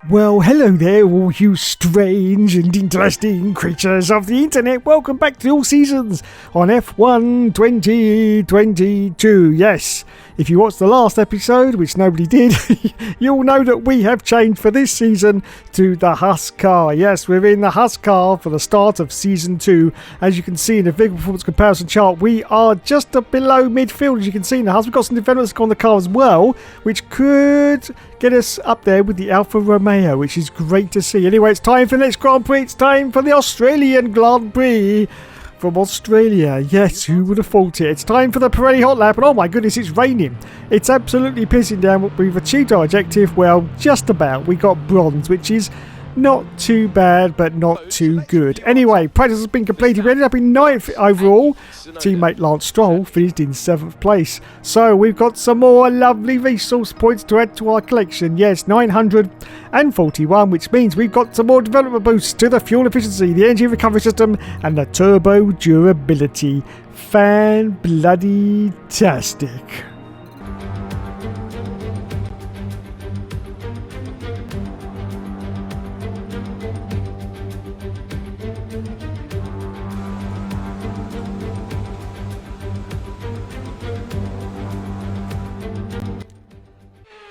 Well, hello there, all you strange and interesting creatures of the internet. Welcome back to All Seasons on F1 2022. Yes, if you watched the last episode, which nobody did, you'll know that we have changed for this season to the Husqvarna. Yes, we're in the Husqvarna for the start of Season 2. As you can see in the vehicle performance comparison chart, we are just below midfield, as you can see in the Husqvarna. We've got some developments on the car as well, which could get us up there with the Alfa Romeo, which is great to see. Anyway, it's time for the next Grand Prix. It's time for the Australian Grand Prix from Australia. Yes, who would have thought it? It's time for the Pirelli Hot Lap, and oh my goodness, it's raining. It's absolutely pissing down. We've achieved our objective. Well, just about. We got bronze, which is not too bad, but not too good. Anyway, practice has been completed. We ended up in 9th overall. Teammate Lance Stroll finished in 7th place. So we've got some more lovely resource points to add to our collection. Yes, 941, which means we've got some more development boosts to the fuel efficiency, the engine recovery system, and the turbo durability. Fan-bloody-tastic.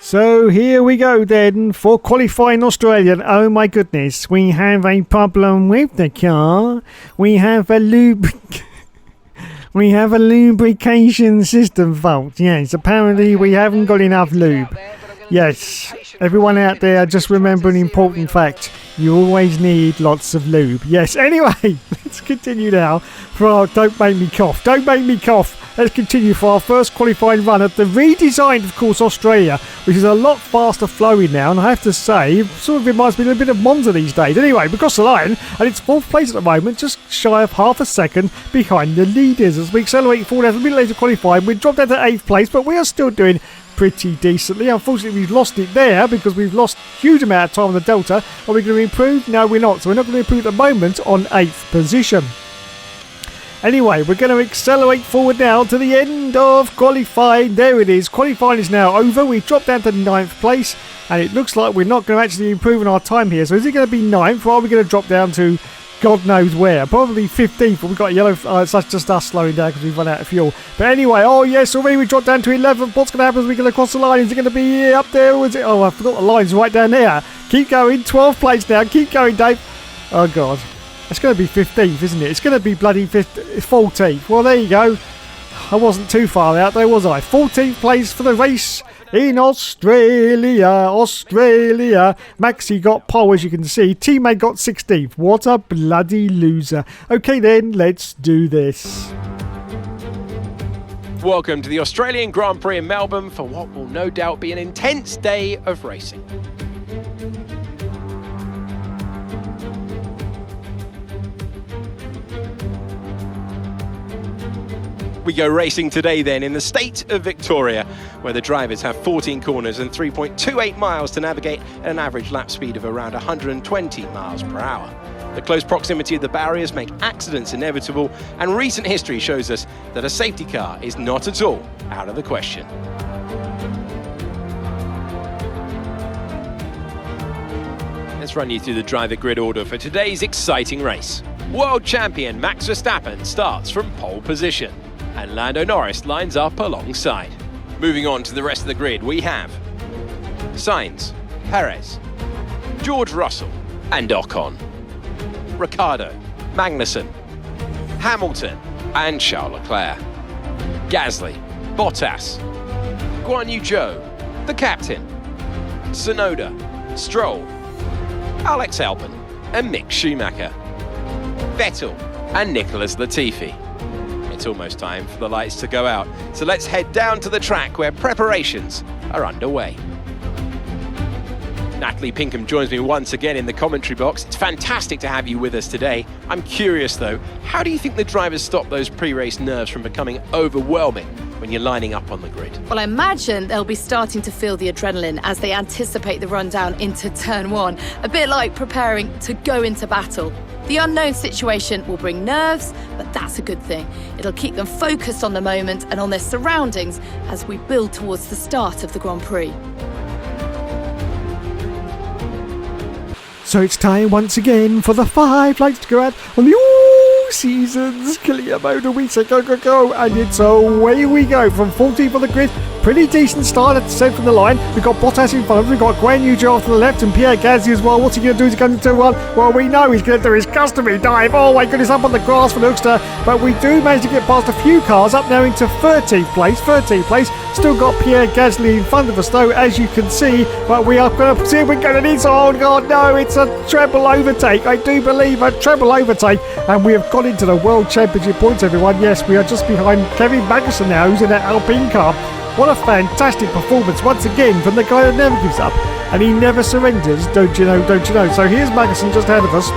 So here we go then for qualifying Australian. Oh my goodness, we have a problem with the car. We have a lubrication system fault. Yes, apparently we haven't got enough lube. Yes, everyone out there, just remember an important fact. You always need lots of lube. Yes, anyway, let's continue now for our Don't Make Me Cough. Don't Make Me Cough. Let's continue for our first qualifying run at the redesigned, of course, Australia, which is a lot faster flowing now. And I have to say, it sort of reminds me a little bit of Monza these days. Anyway, we crossed the line, and it's 4th place at the moment, just shy of half a second behind the leaders. As we accelerate forward as a bit later qualifying, we dropped down to 8th place, but we are still doing pretty decently. Unfortunately, we've lost it there because we've lost a huge amount of time on the Delta. Are we going to improve? No, we're not. So we're not going to improve at the moment on 8th position. Anyway, we're going to accelerate forward now to the end of qualifying. There it is. Qualifying is now over. We've dropped down to 9th place, and it looks like we're not going to actually improve on our time here. So is it going to be 9th, or are we going to drop down to God knows where? Probably 15th, but we've got yellow. It's just us slowing down because we've run out of fuel. But anyway, oh yes, already we dropped down to 11th. What's going to happen? Is we going to cross the line? Is it going to be up there? Or is it? Oh, I forgot the line's right down there. Keep going. 12th place now. Keep going, Dave. Oh, God. It's going to be 15th, isn't it? It's going to be bloody 14th. Well, there you go. I wasn't too far out there, was I? 14th place for the race in Australia. Maxi got pole, as you can see. Teammate got 16th. What a bloody loser. Okay, then, let's do this. Welcome to the Australian Grand Prix in Melbourne for what will no doubt be an intense day of racing. We go racing today then in the state of Victoria, where the drivers have 14 corners and 3.28 miles to navigate at an average lap speed of around 120 miles per hour. The close proximity of the barriers make accidents inevitable, and recent history shows us that a safety car is not at all out of the question. Let's run you through the driver grid order for today's exciting race. World champion Max Verstappen starts from pole position, and Lando Norris lines up alongside. Moving on to the rest of the grid, we have Sainz, Perez, George Russell and Ocon, Ricciardo, Magnussen, Hamilton and Charles Leclerc, Gasly, Bottas, Guan Yu Zhou, the captain, Tsunoda, Stroll, Alex Albon and Mick Schumacher, Vettel and Nicholas Latifi. It's almost time for the lights to go out, so let's head down to the track where preparations are underway. Natalie Pinkham joins me once again in the commentary box. It's fantastic to have you with us today. I'm curious though, how do you think the drivers stop those pre-race nerves from becoming overwhelming when you're lining up on the grid? Well, I imagine they'll be starting to feel the adrenaline as they anticipate the rundown into turn 1, a bit like preparing to go into battle. The unknown situation will bring nerves, but that's a good thing. It'll keep them focused on the moment and on their surroundings as we build towards the start of the Grand Prix. So it's time once again for the 5 lights to go out on the All Seasons Killian Motor. We say go, go, go, and it's away we go from 14th on the grid. Pretty decent start at the centre from the line. We've got Bottas in front of us. We've got Guan Yu Zhou off to the left and Pierre Gasly as well. What's he going to do as he comes into turn 1? Well, we know he's going to do his customary dive. Oh my goodness, up on the grass for Hoekstra. But we do manage to get past a few cars, up now into 13th place. Still got Pierre Gasly in front of us though, as you can see. But we are going to see if we're going to need. Oh God, no, it's a treble overtake. I do believe a treble overtake. And we have got into the World Championship points, everyone. Yes, we are just behind Kevin Magnussen now, who's in that Alpine car. What a fantastic performance once again from the guy that never gives up and he never surrenders, don't you know. So here's Magnussen just ahead of us.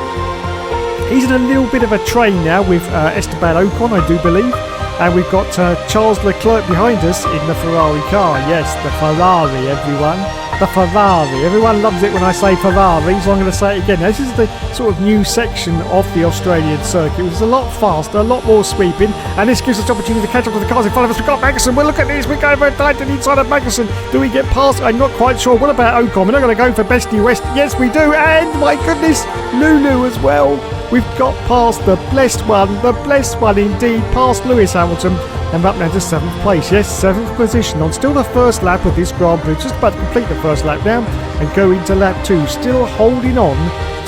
He's in a little bit of a train now with Esteban Ocon, I do believe, and we've got Charles Leclerc behind us in the Ferrari car. Yes, the Ferrari, everyone. The Ferrari. Everyone loves it when I say Ferrari, so I'm going to say it again. This is the sort of new section of the Australian circuit. It's a lot faster, a lot more sweeping, and this gives us the opportunity to catch up to the cars in front of us. We've got Magnussen. Well, look at this. We're going very tight to the inside of Magnussen. Do we get past? I'm not quite sure. What about Ocon? We're not going to go for Bestie West. Yes, we do. And, my goodness, Lulu as well. We've got past the blessed one indeed, past Lewis Hamilton. And up now to 7th place. Yes, 7th position on still the first lap of this Grand Prix. Just about to complete the first lap now and go into lap 2. Still holding on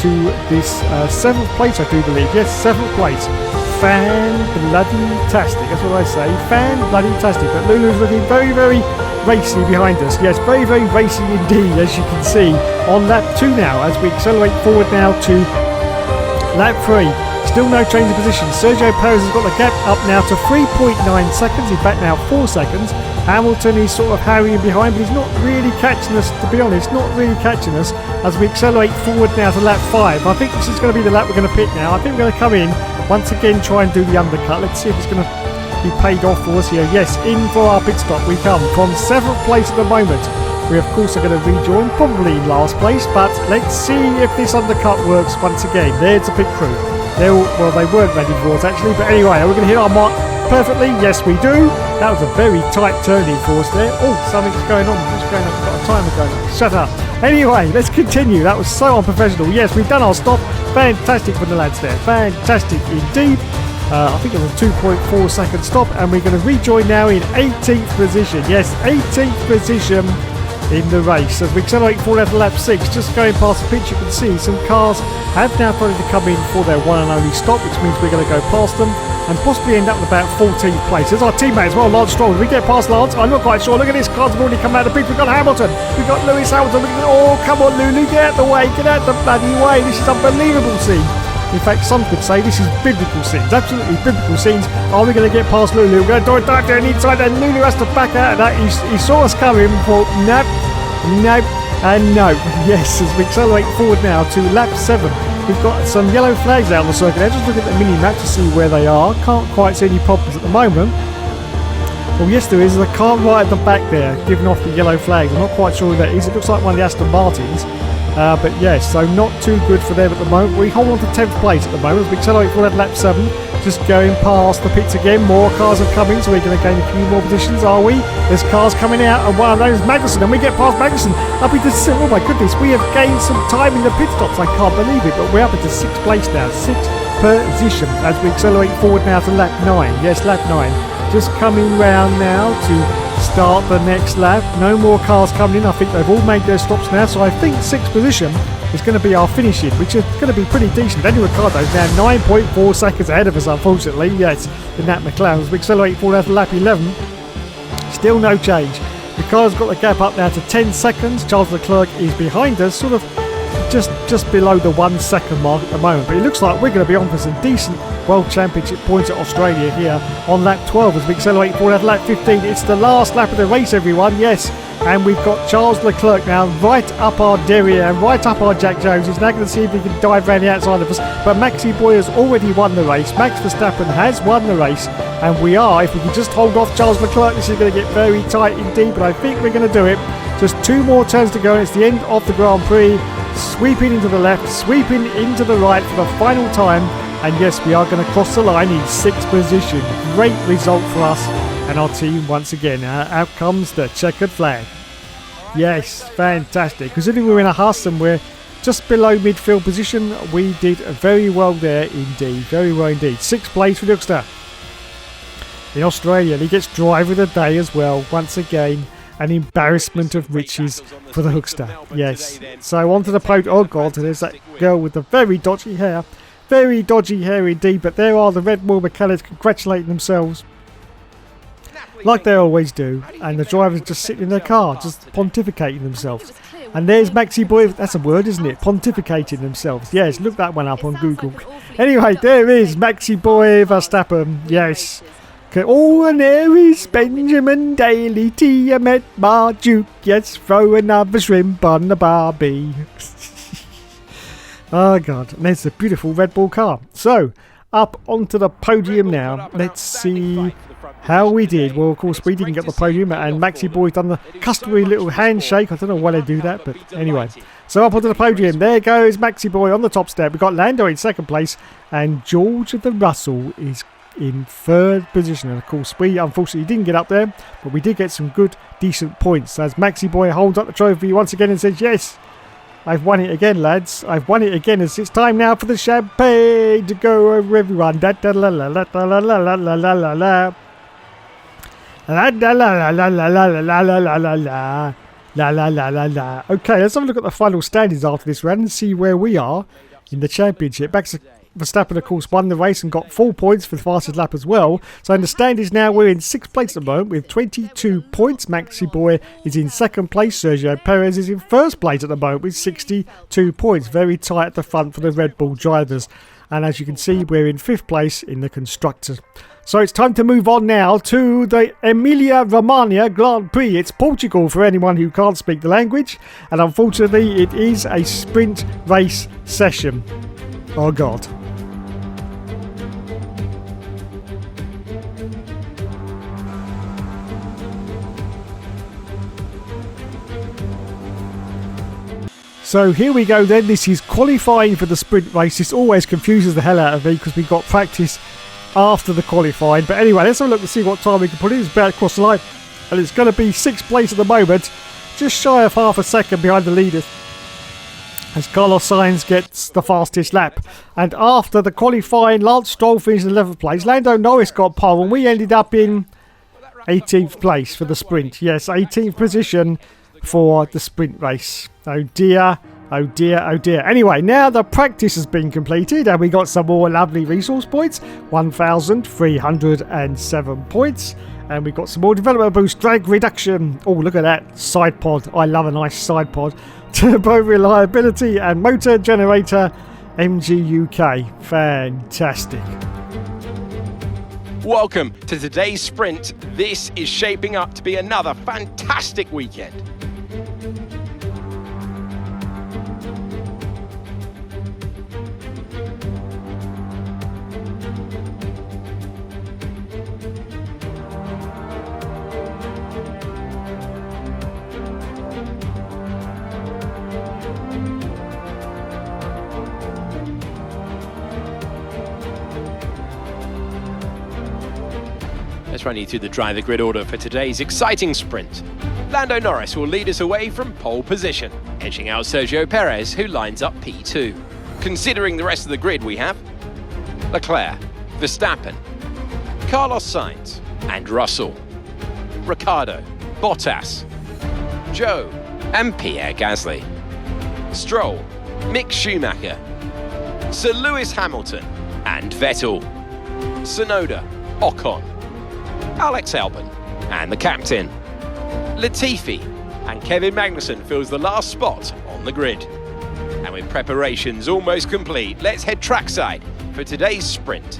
to this 7th place, I do believe. Yes, 7th place. Fan-bloody-tastic. That's what I say. Fan-bloody-tastic. But Lulu's looking very, very racy behind us. Yes, very, very racy indeed, as you can see on lap 2 now as we accelerate forward now to lap 3. Still no change of position. Sergio Perez has got the gap up now to 3.9 seconds. In fact, now 4 seconds. Hamilton is sort of harrying behind, but he's not really catching us, to be honest. Not really catching us as we accelerate forward now to lap 5. I think this is going to be the lap we're going to pick now. I think we're going to come in, once again, try and do the undercut. Let's see if it's going to be paid off for us here. Yes, in for our pit stop we come from 7th place at the moment. We, of course, are going to rejoin, probably in last place, but let's see if this undercut works once again. There's the pit crew. They weren't ready for us actually, but anyway, are we going to hit our mark perfectly? Yes, we do. That was a very tight turning for us there. Oh, something's going on. What's going on? We've got a timer going on. Shut up. Anyway, let's continue. That was so unprofessional. Yes, we've done our stop. Fantastic from the lads there. Fantastic indeed. I think it was a 2.4 second stop, and we're going to rejoin now in 18th position. Yes, 18th position in the race as we accelerate forward to lap 6. Just going past the pitch, you can see some cars have now started to come in for their one and only stop, which means we're going to go past them and possibly end up at about 14th place. There's our teammate as well, Lance Stroll. Did we get past Lance? I'm not quite sure. Look at this, cars have already come out of the pit. We've got Hamilton, we've got Lewis Hamilton. Oh, come on Lulu, get out the way, get out the bloody way. This is unbelievable scene. In fact, some could say this is biblical scenes, absolutely biblical scenes. Are we going to get past Lulu? We're going to dive down inside, and Lulu has to back out of that. He saw us coming, thought, nope, and no. Yes, as we accelerate forward now to lap 7. We've got some yellow flags out on the circuit. Let's just look at the mini-map to see where they are. Can't quite see any problems at the moment. Well, yes, there is. There's a car right at the back there, giving off the yellow flags. I'm not quite sure who that is. It looks like one of the Aston Martins. But yes, so not too good for them at the moment. We hold on to 10th place at the moment as we accelerate forward at lap 7. Just going past the pits again. More cars are coming, so we're going to gain a few more positions, are we? There's cars coming out, and one of those is Magnussen, and we get past Magnussen up into 7th. Oh my goodness, we have gained some time in the pit stops. I can't believe it, but we're up into 6th place now. 6th position as we accelerate forward now to lap 9. Yes, lap 9. Just coming round now to start the next lap. No more cars coming in. I think they've all made their stops now, so I think 6th position is going to be our finish in, which is going to be pretty decent. Daniel Ricciardo is now 9.4 seconds ahead of us, unfortunately. Yes, in that McLaren. As we accelerate forward after lap 11, still no change. Ricciardo's got the gap up now to 10 seconds. Charles Leclerc is behind us, sort of just below the 1 second mark at the moment. But it looks like we're going to be on for some decent World Championship points at Australia here on lap 12 as we accelerate forward at lap 15. It's the last lap of the race, everyone. Yes, and we've got Charles Leclerc now right up our derriere and right up our Jack Jones. He's now going to see if he can dive around the outside of us. But Maxi Boy has already won the race. Max Verstappen has won the race, and we are, if we can just hold off Charles Leclerc, this is going to get very tight indeed, but I think we're going to do it. Just 2 more turns to go, and it's the end of the Grand Prix. Sweeping into the left, sweeping into the right for the final time, and yes, we are going to cross the line in 6th position. Great result for us and our team once again. Out comes the checkered flag. Yes, fantastic. Considering we're in a Haas and we're just below midfield position. We did very well there indeed, very well indeed. 6th place for the Huckster in Australia, and he gets driver of the day as well. Once again, an embarrassment of riches for the Huckster. Yes. So onto the podium. Oh God, there's that girl with the very dodgy hair. Very dodgy hair indeed, but there are the Red Bull mechanics congratulating themselves, like they always do, and the drivers just sitting in their car, just pontificating themselves. And there's Maxi Boy, that's a word, isn't it? Pontificating themselves. Yes, look that one up on Google. Anyway, there is Maxi Boy Verstappen. Yes. Oh, and there is Benjamin Daly, Tiamat Marduke. Yes, throw another shrimp on the Barbie. Oh God, and there's a beautiful Red Bull car. So, up onto the podium now. Let's see how we did. Well, of course, we didn't get the podium, and Maxi Boy's done the customary little handshake. I don't know why they do that, but anyway. So up onto the podium. There goes Maxi Boy on the top step. We've got Lando in 2nd place, and George of the Russell is in 3rd position. And of course, we unfortunately didn't get up there, but we did get some good, decent points. As Maxi Boy holds up the trophy once again and says, yes, I've won it again, lads. I've won it again. It's time now for the champagne to go over everyone. Da da la la la la la la la la la la la. La la la la la la la la la la la la la la la la. Okay, let's have a look at the final standings after this round and see where we are in the championship. Max Verstappen, of course, won the race and got 4 points for the fastest lap as well. So in the standings now, we're in 6th place at the moment with 22 points. Maxi Boy is in 2nd place. Sergio Perez is in 1st place at the moment with 62 points. Very tight at the front for the Red Bull drivers. And as you can see, we're in 5th place in the Constructors. So it's time to move on now to the Emilia-Romagna Grand Prix. It's Portugal for anyone who can't speak the language. And unfortunately, it is a sprint race session. Oh God. So here we go then. This is qualifying for the sprint race. This always confuses the hell out of me because we got practice after the qualifying. But anyway, let's have a look and see what time we can put in. It's about across the line. And it's going to be 6th place at the moment. Just shy of half a second behind the leaders, as Carlos Sainz gets the fastest lap. And after the qualifying, Lance Stroll finished in 11th place. Lando Norris got pole and we ended up in 18th place for the sprint. Yes, 18th position for the sprint race. Oh dear, oh dear, oh dear. Anyway, now the practice has been completed and we got some more lovely resource points. 1,307 points. And we've got some more development boost, drag reduction. Oh, look at that side pod. I love a nice side pod. Turbo reliability and motor generator MG UK. Fantastic. Welcome to today's sprint. This is shaping up to be another fantastic weekend. Let's run you through the driver grid order for today's exciting sprint. Lando Norris will lead us away from pole position, edging out Sergio Perez, who lines up P2. Considering the rest of the grid, we have Leclerc, Verstappen, Carlos Sainz and Russell, Ricciardo, Bottas, Zhou and Pierre Gasly, Stroll, Mick Schumacher, Sir Lewis Hamilton and Vettel, Tsunoda, Ocon, Alex Albon and the captain, Latifi, and Kevin Magnussen fills the last spot on the grid. And with preparations almost complete, let's head trackside for today's sprint.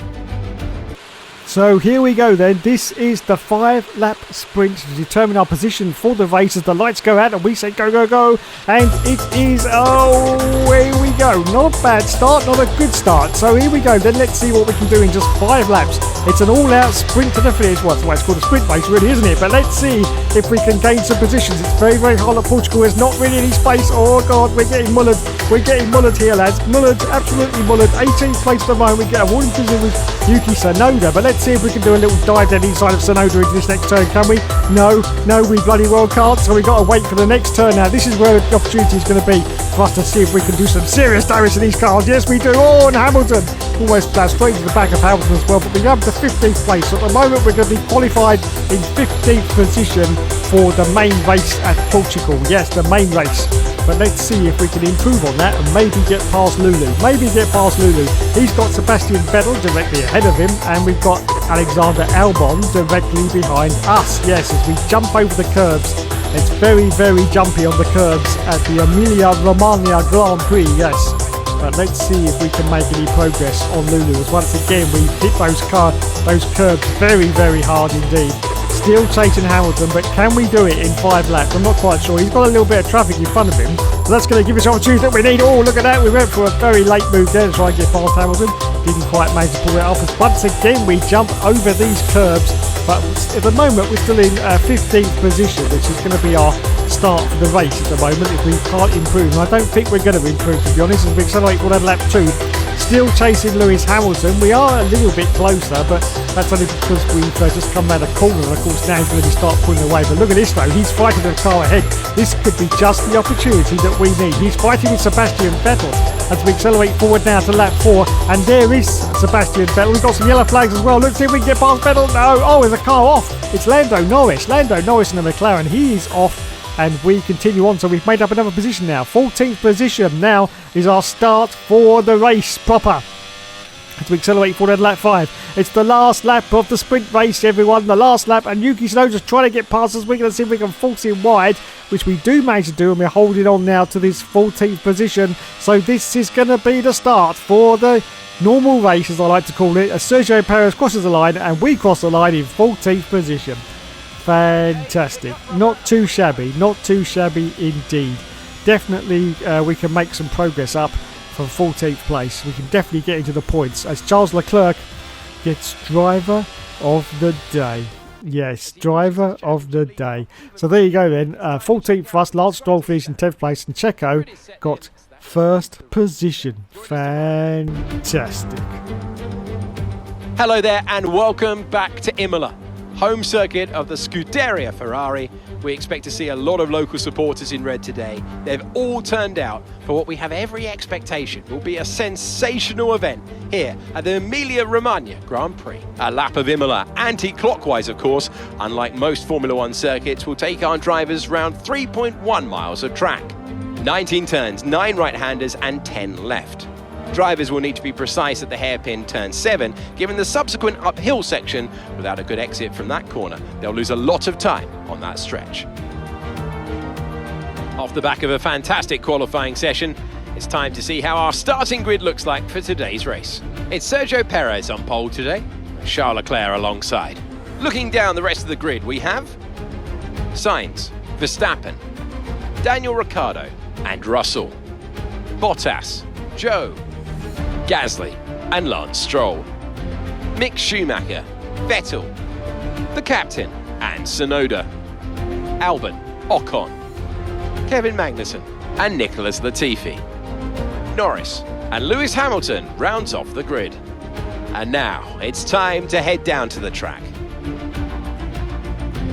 So here we go then. This is the 5-lap sprint to determine our position for the race as the lights go out and we say go, go, go. And it is, oh, here we go. Not a bad start, not a good start. So here we go then. Let's see what we can do in just 5 laps. It's an all-out sprint to the finish. Well, that's why it's called a sprint race, really, isn't it? But let's see if we can gain some positions. It's very, very hard at Portugal. There's not really any space. Oh, God, we're getting mullered. We're getting mullered here, lads. Mullered, absolutely mullered. 18th place at the moment. We get a warning position with Yuki Tsunoda. But let's see if we can do a little dive down inside of Tsunoda into this next turn, can we? No, we bloody well can't, so we've got to wait for the next turn now. This is where the opportunity is going to be for us to see if we can do some serious damage to these cars. Yes, we do. Oh, and Hamilton almost straight to the back of Hamilton as well, but we're up to 15th place. So at the moment, we're going to be qualified in 15th position for the main race at Portugal. Yes, the main race. But let's see if we can improve on that and maybe get past Lulu. He's got Sebastian Vettel directly ahead of him, and we've got Alexander Albon directly behind us. Yes, as we jump over the curbs. It's very, very jumpy on the curbs at the Emilia-Romagna Grand Prix, yes. But let's see if we can make any progress on Lulu. As once again, we hit those curbs very, very hard indeed. Still chasing Hamilton, but can we do it in 5 laps? I'm not quite sure. He's got a little bit of traffic in front of him, so that's going to give us the opportunity that we need. Oh, look at that. We went for a very late move there to try and get past Hamilton. Didn't quite manage to pull it off. As once again, we jump over these curbs, but at the moment, we're still in 15th position, which is going to be our start for the race at the moment if we can't improve. And I don't think we're going to improve, to be honest, as we accelerate for that lap 2. Still chasing Lewis Hamilton. We are a little bit closer, but that's only because we've just come around a corner, and of course now he's going to start pulling away. But look at this though, he's fighting the car ahead. This could be just the opportunity that we need. He's fighting with Sebastian Vettel as we accelerate forward now to lap 4, and there is Sebastian Vettel. We've got some yellow flags as well. Let's see if we can get past Vettel. No, oh, there's a car off. It's Lando Norris in the McLaren. He is off. And we continue on, so we've made up another position now. 14th position now is our start for the race proper. As we accelerate forward at lap 5. It's the last lap of the sprint race, everyone. The last lap, and Yuki Tsunoda's trying to get past us. We're going to see if we can force him wide, which we do manage to do, and we're holding on now to this 14th position. So this is going to be the start for the normal race, as I like to call it, as Sergio Perez crosses the line, and we cross the line in 14th position. Fantastic. Not too shabby indeed. Definitely we can make some progress up from 14th place. We can definitely get into the points as Charles Leclerc gets driver of the day. Yes, driver of the day. So there you go then. 14th for us. Lance Stroll finished in 10th place, and Checo got first position. Fantastic. Hello there and welcome back to Imola, home circuit of the Scuderia Ferrari. We expect to see a lot of local supporters in red today. They've all turned out for what we have every expectation will be a sensational event here at the Emilia-Romagna Grand Prix. A lap of Imola, anti-clockwise of course, unlike most Formula One circuits, will take our drivers round 3.1 miles of track. 19 turns, 9 right-handers and 10 left. Drivers will need to be precise at the hairpin turn 7, given the subsequent uphill section. Without a good exit from that corner, they'll lose a lot of time on that stretch. Off the back of a fantastic qualifying session, it's time to see how our starting grid looks like for today's race. It's Sergio Perez on pole today, with Charles Leclerc alongside. Looking down the rest of the grid, we have Sainz, Verstappen, Daniel Ricciardo and Russell, Bottas, Joe, Gasly and Lance Stroll, Mick Schumacher, Vettel, the captain and Tsunoda, Albon, Ocon, Kevin Magnussen and Nicholas Latifi. Norris and Lewis Hamilton rounds off the grid. And now it's time to head down to the track.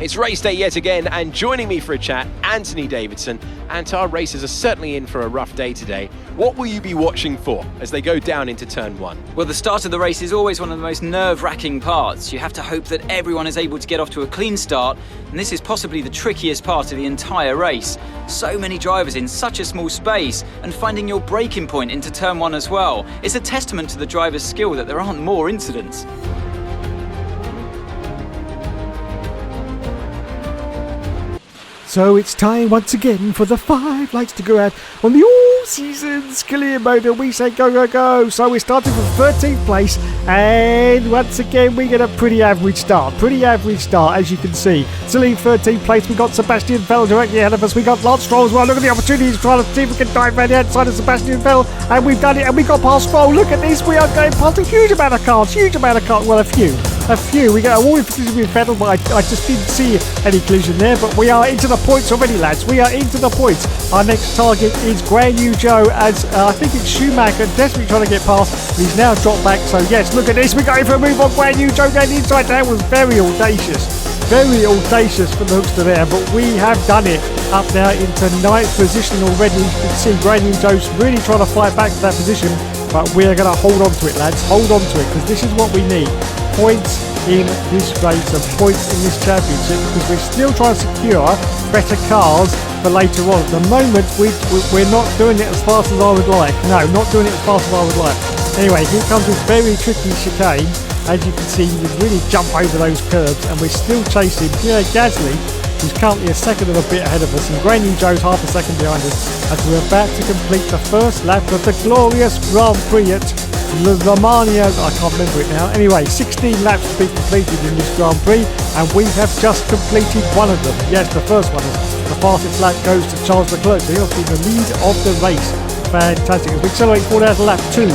It's race day yet again, and joining me for a chat, Anthony Davidson. And our racers are certainly in for a rough day today. What will you be watching for as they go down into turn 1? Well, the start of the race is always one of the most nerve-wracking parts. You have to hope that everyone is able to get off to a clean start, and this is possibly the trickiest part of the entire race. So many drivers in such a small space, and finding your braking point into turn 1 as well. It's a testament to the driver's skill that there aren't more incidents. So it's time once again for the 5 lights to go out on the all-seasons clear motor. We say go, go, go. So we're starting from 13th place, and once again we get a pretty average start. As you can see. Still in 13th place, we got Sebastian Vettel directly ahead of us. We got Lance Stroll as well. Look at the opportunities, trying to see if we can dive around the outside of Sebastian Vettel, and we've done it, and we got past Stroll. Look at this, we are going past a huge amount of cars. Well, a few. a few. We get a warning for collision with Vettel, but I just didn't see any collision there. But we are into the points already, lads. We are into the points. Our next target is Guan Yu Zhou, as I think it's Schumacher desperately trying to get past. He's now dropped back. So yes, look at this. We're going for a move on Guan Yu Zhou down the inside. That was very audacious. Very audacious from the hookster there, but we have done it. Up now into 9th position already. You can see Guan Yu Zhou's really trying to fight back to that position, but we're going to hold on to it, lads. Hold on to it, because this is what we need. Points in this race and points in this championship, because we're still trying to secure better cars for later on. At the moment, we're not doing it as fast as I would like. No, not doing it as fast as I would like. Anyway, here comes this very tricky chicane. As you can see, you can really jump over those curves, and we're still chasing Pierre Gasly, who's currently a second and a bit ahead of us, and Guan Yu Zhou's half a second behind us, as we're about to complete the first lap of the glorious Grand Prix at Le Mans. I can't remember it now. Anyway, 16 laps to be completed in this Grand Prix, and we have just completed one of them. Yes, the first one. The fastest lap goes to Charles Leclerc, so he'll be the lead of the race. Fantastic. As we accelerate forward out of lap 2.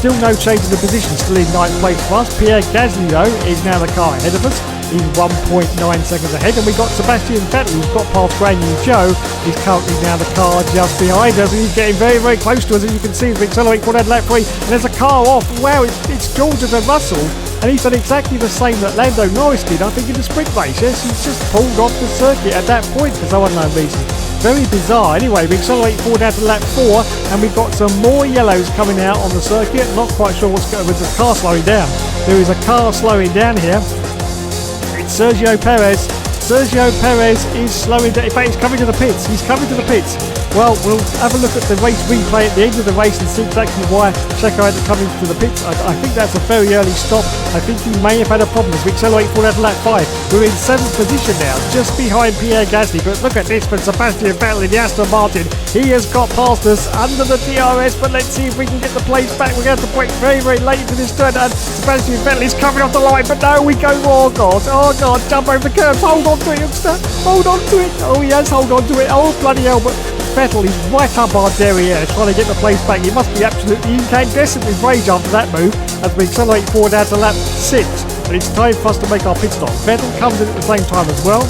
Still no change in the position, still in 9th place for us. Pierre Gasly, though, is now the car ahead of us. He's 1.9 seconds ahead, and we got Sebastian Vettel, who's got past Guan Yu Zhou. He's currently now the car just behind us, and he's getting very, very close to us, as you can see, as we accelerate forward at lap 3. And there's a car off. Wow, it's George and Russell, and he's done exactly the same that Lando Norris did, I think, in the sprint race. Yes, he's just pulled off the circuit at that point for some unknown reason. Very bizarre. Anyway, we accelerate forward out to lap 4, and we've got some more yellows coming out on the circuit. Not quite sure what's going on with the car slowing down. There is a car slowing down here. It's Sergio Perez. Sergio Perez is slowing down. In fact, he's coming to the pits. He's coming to the pits. Well, we'll have a look at the race replay at the end of the race and see exactly why Checo had to come into the pits. I think that's a very early stop. I think he may have had a problem as we accelerate forward out to lap 5. We're in 7th position now, just behind Pierre Gasly. But look at this from Sebastian Vettel in the Aston Martin. He has got past us under the DRS, but let's see if we can get the place back. We're going to have to wait very, very late into this turn, and Sebastian Vettel is coming off the line, but no, we go, oh God, jump over the curves. Hold on to it, youngster. Hold on to it. Oh, he has hold on to it. Oh, bloody hell, but Vettel is right up our derriere trying to get the place back. He must be absolutely incandescent with rage after that move as we accelerate forward out to lap 6. And it's time for us to make our pit stop. Vettel comes in at the same time as well.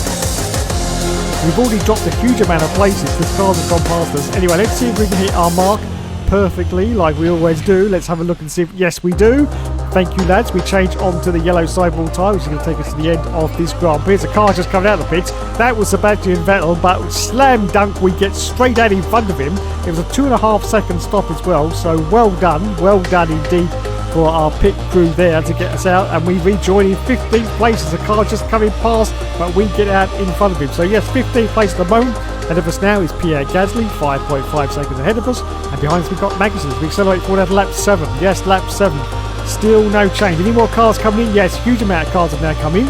We've already dropped a huge amount of places because cars have gone past us. Anyway, let's see if we can hit our mark perfectly like we always do. Let's have a look and see if, yes, we do. Thank you, lads. We change on to the yellow sidewall tyre, which is going to take us to the end of this Grand Prix. There's a car just coming out of the pits. That was Sebastian Vettel, but slam dunk, we get straight out in front of him. It was a 2.5 second stop as well, so well done indeed for our pit crew there to get us out, and we rejoin in 15th place as the car just coming past, but we get out in front of him. So yes, 15th place at the moment. Ahead of us now is Pierre Gasly, 5.5 seconds ahead of us, and behind us we've got Magnussen. We accelerate forward at lap 7. Yes, lap 7. Still no change. Any more cars coming in? Yes, huge amount of cars have now come in.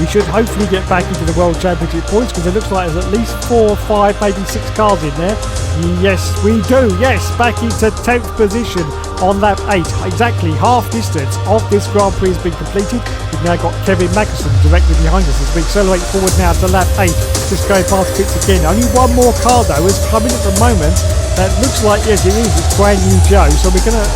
We should hopefully get back into the World Championship points because it looks like there's at least 4, 5, maybe 6 cars in there. Yes, we do. Yes, back into 10th position on lap 8. Exactly half distance of this Grand Prix has been completed. We've now got Kevin Magnussen directly behind us as we accelerate forward now to lap 8. Just going past pits again. Only one more car though has come in at the moment. That looks like, yes it is, it's Guan Yu Zhou. So we're going to...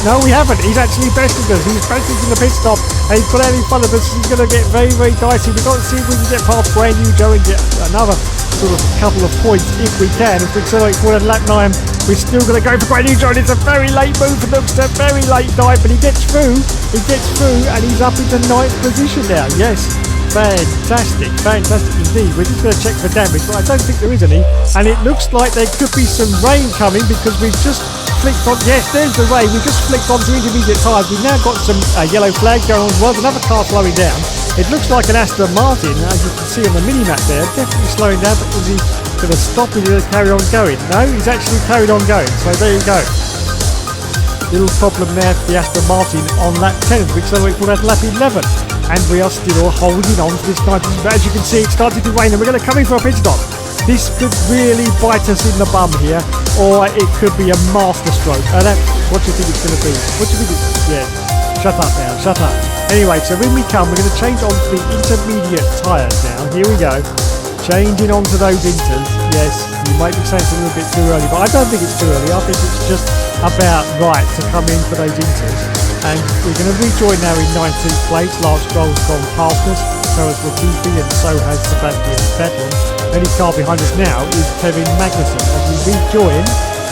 No, we haven't. He's actually bested us. He's bested in the pit stop, and he's put out in front of us. He's going to get very, very dicey. We've got to see if we can get past Guan Yu Zhou and get another sort of couple of points if we can. If we accelerate forward at lap 9, we're still going to go for Guan Yu Zhou. It's a very late move for Nookster, very late dive, but he gets through. He gets through, and he's up into 9th position now. Yes. Fantastic indeed. We're just going to check for damage, but I don't think there is any. And it looks like there could be some rain coming because we've just flicked on. Yes, there's the rain. We just flicked onto intermediate tyres. We've now got some yellow flag going on as well. Another car slowing down. It looks like an Aston Martin, as you can see on the mini-map there. Definitely slowing down, but is he going to stop? Is he going to carry on going? No, he's actually carried on going. So there you go. Little problem there for the Aston Martin on lap 10. We accelerate forward at lap 11. And we are still holding on to this 90. But as you can see, it started to rain and we're going to come in for a pit stop. This could really bite us in the bum here, or it could be a master stroke. What do you think it's going to be? What do you think it's... Yeah, shut up now, shut up. Anyway, so when we come, we're going to change on to the intermediate tyres now. Here we go. Changing on to those inters. Yes, you might be saying it's a little bit too early, but I don't think it's too early. I think it's just about right to come in for those inters. And we're going to rejoin now in 19th place. Lance Stroll's gone past us, so has Latifi, and so has Sebastian Vettel. Only car behind us now is Kevin Magnussen as we rejoin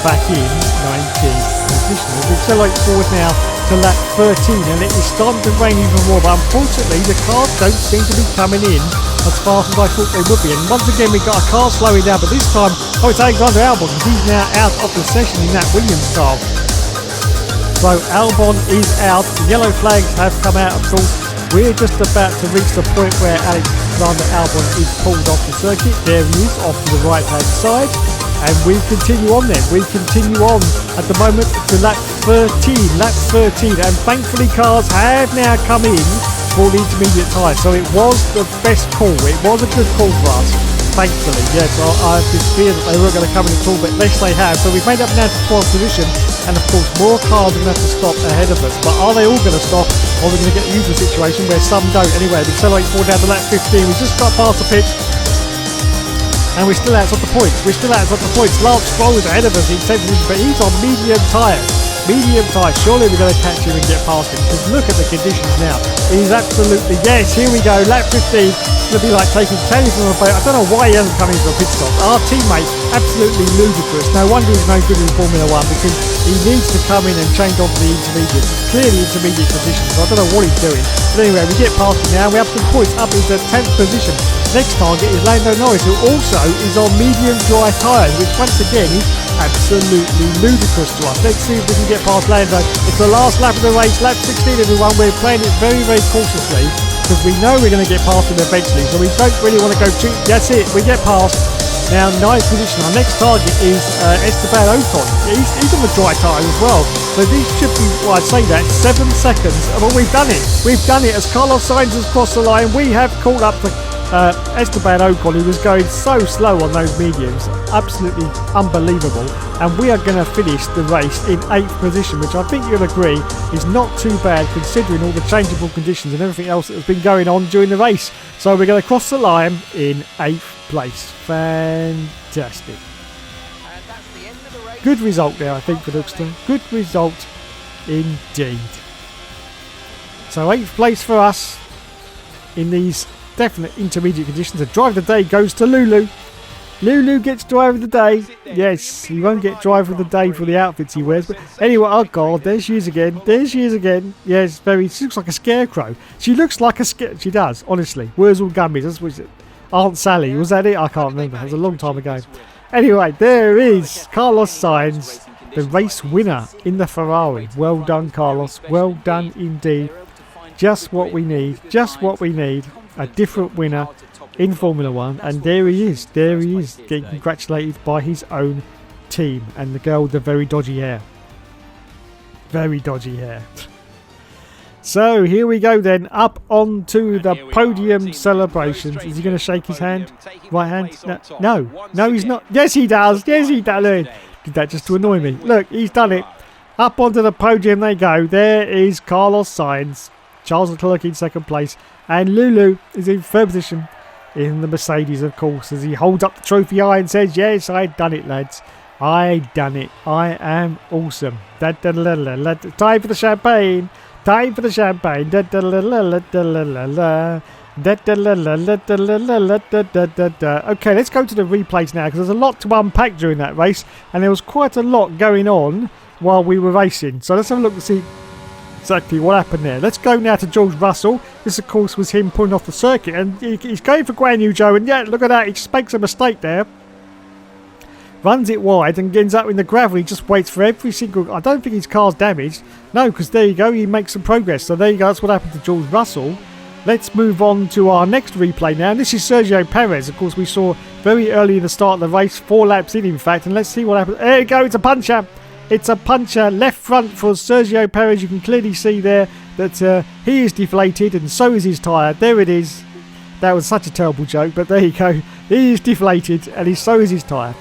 back in 19th position. We accelerate forward now to lap 13, and it is starting to rain even more, but unfortunately the cars don't seem to be coming in as fast as I thought they would be. And once again we've got a car slowing down, but this time, it's Alexander Albon, because he's now out of the session in that Williams car. So Albon is out, the yellow flags have come out, of course. We're just about to reach the point where Alexander Albon is pulled off the circuit. There he is, off to the right hand side. And we continue on then. We continue on at the moment to lap 13. Lap 13. And thankfully cars have now come in for the intermediate tyre. So it was the best call. It was a good call for us. Thankfully. Yes, I had this fear that they weren't going to come in at all, but less they have. So we've made up now to 12th position. And of course more cars are going to have to stop ahead of us. But are they all going to stop? Or are we going to get used to a situation where some don't? Anyway, we accelerate forward down to lap 15. We just got past the pit. And we're still outside the points. Lance Stroll is ahead of us in 10th position, but he's on medium tyres. Surely we're going to catch him and get past him. Because look at the conditions now. He's absolutely, yes, here we go. Lap 15. It's going to be like taking Kenny from a boat. I don't know why he hasn't come into a pit stop. Our teammate, absolutely ludicrous. No wonder he's no good in Formula 1, because he needs to come in and change on to the intermediate. Clearly intermediate position, so I don't know what he's doing. But anyway, we get past him now. We have some points up into 10th position. Next target is Lando Norris, who also is on medium dry tyres, which once again is absolutely ludicrous to us. Let's see if we can get past Lando. It's the last lap of the race, lap 16 everyone. We're playing it very, very cautiously because we know we're going to get past him eventually, so we don't really want to go too... That's it, we get past. Now 9th position, our next target is Esteban Ocon. He's on the dry tyre as well. So these should be, well, I'd say that, 7 seconds. Well, we've done it. We've done it. As Carlos Sainz has crossed the line, we have caught up to Esteban Ocon, who was going so slow on those mediums. Absolutely unbelievable. And we are going to finish the race in 8th position, which I think you'll agree is not too bad considering all the changeable conditions and everything else that has been going on during the race. So we're going to cross the line in 8th place. Fantastic. Good result there, I think, for Duxton. Good result indeed. So 8th place for us in these definite intermediate conditions. The driver of the day goes to Lulu. Lulu gets driver of the day. Yes, he won't get driver of the day for the outfits he wears. But anyway, oh God, there she is again. Yes, she looks like a scarecrow. She looks like a she does, honestly. Wurzel Gummies. That's what Aunt Sally. Was that it? I can't remember. It was a long time ago. Anyway, there is Carlos Sainz, the race winner in the Ferrari. Well done, Carlos. Well done indeed. Just what we need. A different winner in Formula 1, and there he is, getting congratulated by his own team, and the girl with the very dodgy hair. So here we go then, up onto the podium celebrations. Is he going to shake his hand? Right hand? No, he's not. Yes, he does. Did that just to annoy me. Look, he's done it. Up onto the podium they go. There is Carlos Sainz, Charles Leclerc in 2nd place, and Lulu is in 3rd position in the Mercedes, of course, as he holds up the trophy high and says, yes, I done it, lads. I done it. I am awesome. Time for the champagne. Okay, let's go to the replays now, because there's a lot to unpack during that race, and there was quite a lot going on while we were racing. So let's have a look to see exactly what happened there. Let's go now to George Russell. This, of course, was him pulling off the circuit, and he's going for Guan Yu Zhou, and yeah, look at that, he just makes a mistake there. Runs it wide and ends up in the gravel. He just waits for every single... I don't think his car's damaged. No, because there you go, he makes some progress. So there you go, that's what happened to George Russell. Let's move on to our next replay now. This is Sergio Perez. Of course, we saw very early in the start of the race, 4 laps in fact, and let's see what happens. There you go, it's a puncher. It's a puncher left front for Sergio Perez. You can clearly see there that he is deflated, and so is his tyre. There it is. That was such a terrible joke, but there you go. He is deflated, and so is his tyre.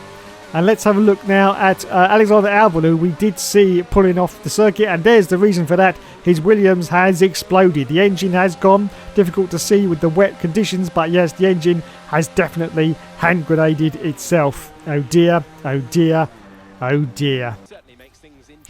And let's have a look now at Alexander Albon, who we did see pulling off the circuit, and there's the reason for that. His Williams has exploded. The engine has gone. Difficult to see with the wet conditions, but yes, the engine has definitely hand grenaded itself. Oh dear, oh dear, oh dear.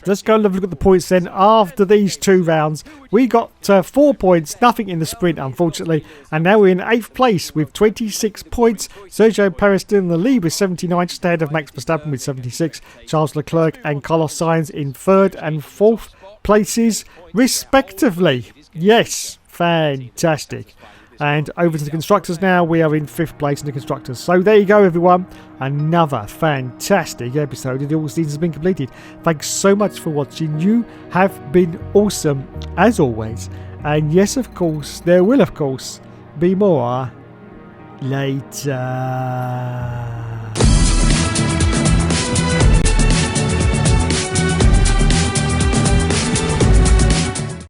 let's go and have a look at the points then. After these 2 rounds, we got 4 points, nothing in the sprint, unfortunately. And now we're in 8th place with 26 points. Sergio Perez still in the lead with 79, just ahead of Max Verstappen with 76. Charles Leclerc and Carlos Sainz in 3rd and 4th places, respectively. Yes, fantastic. And over to the constructors now. We are in 5th place in the constructors. So there you go, everyone. Another fantastic episode of the All Seasons has been completed. Thanks so much for watching. You have been awesome as always. And yes, of course, there will of course be more later.